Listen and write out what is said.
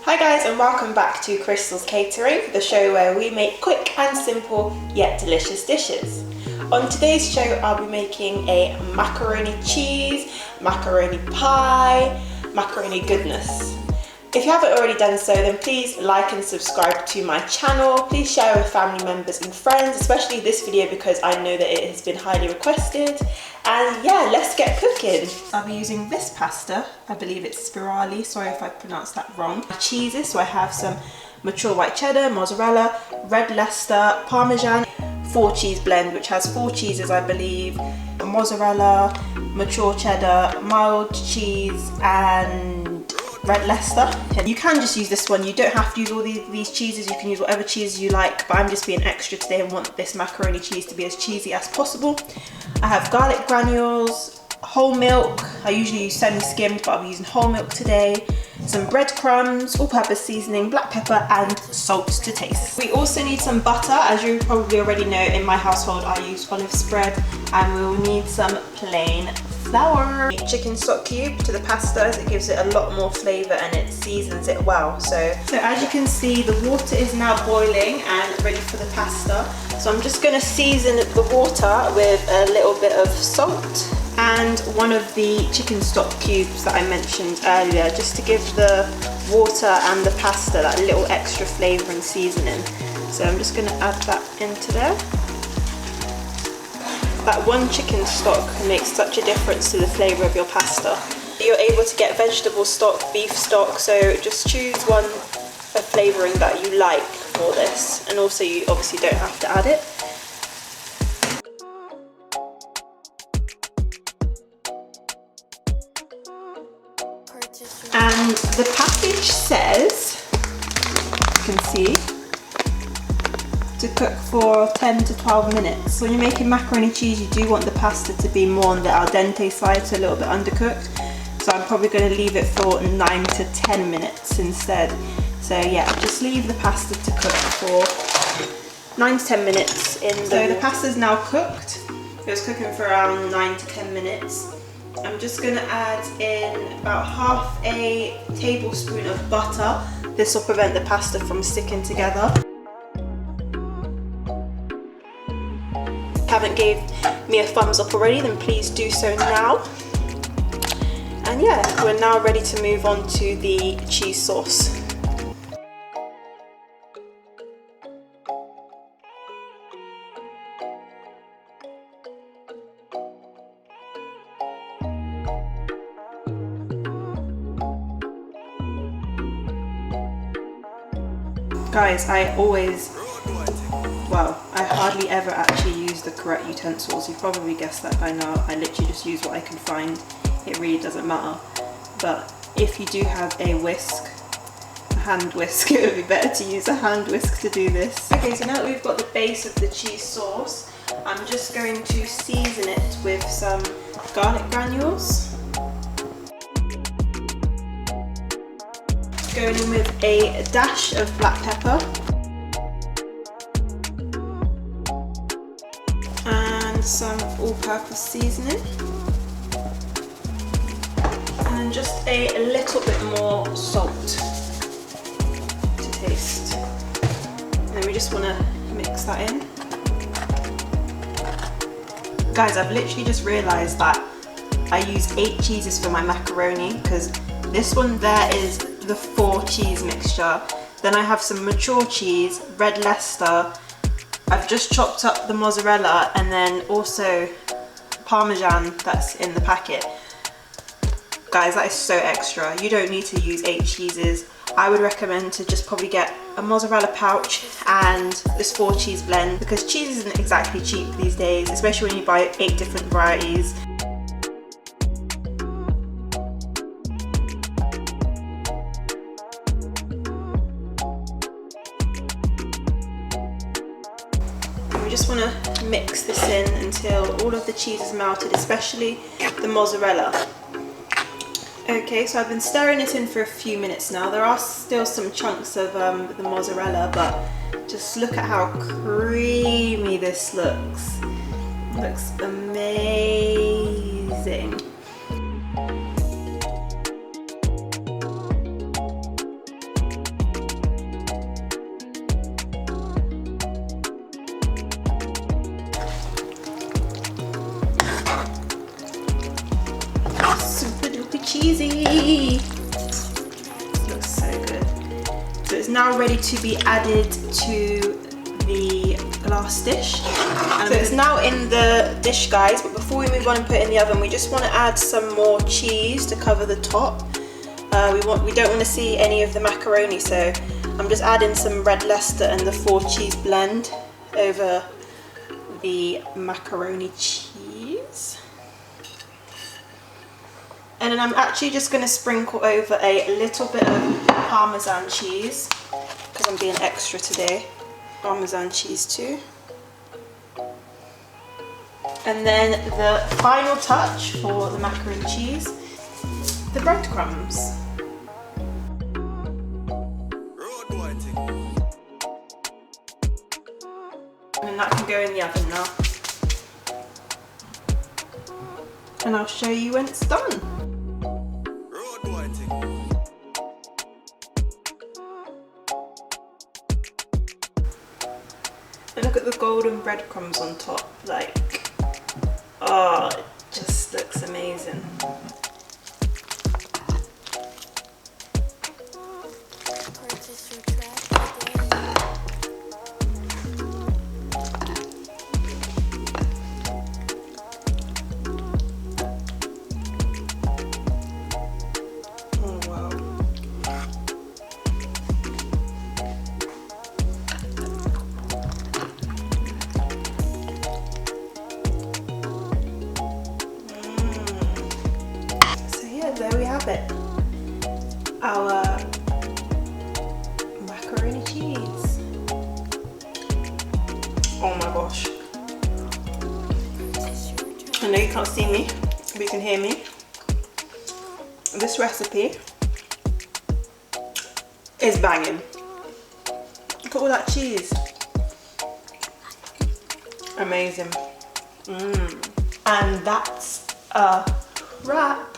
Hi guys, and welcome back to Krystal's Catering, the show where we make quick and simple yet delicious dishes. On today's show I'll be making a macaroni cheese, macaroni pie, macaroni goodness. If you haven't already done so, then please like and subscribe to my channel. Please share with family members and friends, especially this video because I know that it has been highly requested. And yeah, let's get cooking. I'll be using this pasta. I believe it's spirali, sorry if I pronounced that wrong. Cheeses, so I have some mature white cheddar, mozzarella, Red Leicester, Parmesan, 4-cheese blend, which has 4 cheeses I believe, mozzarella, mature cheddar, mild cheese, and Red Leicester. You can just use this one, you don't have to use all these cheeses, you can use whatever cheese you like, but I'm just being extra today and want this macaroni cheese to be as cheesy as possible. I have garlic granules, whole milk, I usually use semi-skimmed but I'll be using whole milk today, some breadcrumbs, all-purpose seasoning, black pepper and salt to taste. We also need some butter. As you probably already know, in my household I use olive spread, and we will need some plain flour. Chicken stock cube to the pasta as it gives it a lot more flavour and it seasons it well. So as you can see, the water is now boiling and ready for the pasta. So I'm just going to season the water with a little bit of salt and one of the chicken stock cubes that I mentioned earlier, just to give the water and the pasta that little extra flavour and seasoning. So I'm just going to add that into there. That one chicken stock makes such a difference to the flavour of your pasta. You're able to get vegetable stock, beef stock, so just choose one of flavouring that you like for this, and also you obviously don't have to add it. And the package says, you can see, to cook for 10 to 12 minutes. When you're making macaroni cheese, you do want the pasta to be more on the al dente side, so a little bit undercooked. So I'm probably going to leave it for 9 to 10 minutes instead. So yeah, just leave the pasta to cook for 9 to 10 minutes in the So the pasta's now cooked. It was cooking for around 9 to 10 minutes. I'm just going to add in about half a tablespoon of butter. This will prevent the pasta from sticking together. If you haven't gave me a thumbs up already, then please do so now. And yeah, we're now ready to move on to the cheese sauce. Guys, I hardly ever actually use the correct utensils. You've probably guessed that by now. I literally just use what I can find. It really doesn't matter. But if you do have a whisk, a hand whisk, it would be better to use a hand whisk to do this. Okay, so now that we've got the base of the cheese sauce, I'm just going to season it with some garlic granules. Going in with a dash of black pepper and some all-purpose seasoning, and just a little bit more salt to taste. And we just want to mix that in. Guys, I've literally just realised that I use 8 cheeses for my macaroni, because this one there is the 4 cheese mixture. Then I have some mature cheese, Red Leicester. I've just chopped up the mozzarella, and then also Parmesan that's in the packet. Guys, that is so extra. You don't need to use 8 cheeses. I would recommend to just probably get a mozzarella pouch and this 4 cheese blend, because cheese isn't exactly cheap these days, especially when you buy 8 different varieties. We just want to mix this in until all of the cheese is melted, especially the mozzarella. Okay, so I've been stirring it in for a few minutes now. There are still some chunks of the mozzarella, but just look at how creamy this looks. It looks amazing. cheesy. Looks so good. So it's now ready to be added to the glass dish. So it's now in the dish, guys, but before we move on and put it in the oven, we just want to add some more cheese to cover the top. We don't want to see any of the macaroni, so I'm just adding some Red Leicester and the 4 cheese blend over the macaroni cheese. And then I'm actually just going to sprinkle over a little bit of Parmesan cheese, because I'm being extra today. Parmesan cheese too. And then the final touch for the macaroni cheese, the breadcrumbs. And then that can go in the oven now. And I'll show you when it's done. And look at the golden breadcrumbs on top, like, oh, it just looks amazing. There we have it, our macaroni cheese. Oh my gosh, I know you can't see me, but you can hear me. This recipe is banging. Look at all that cheese, amazing. And that's a wrap.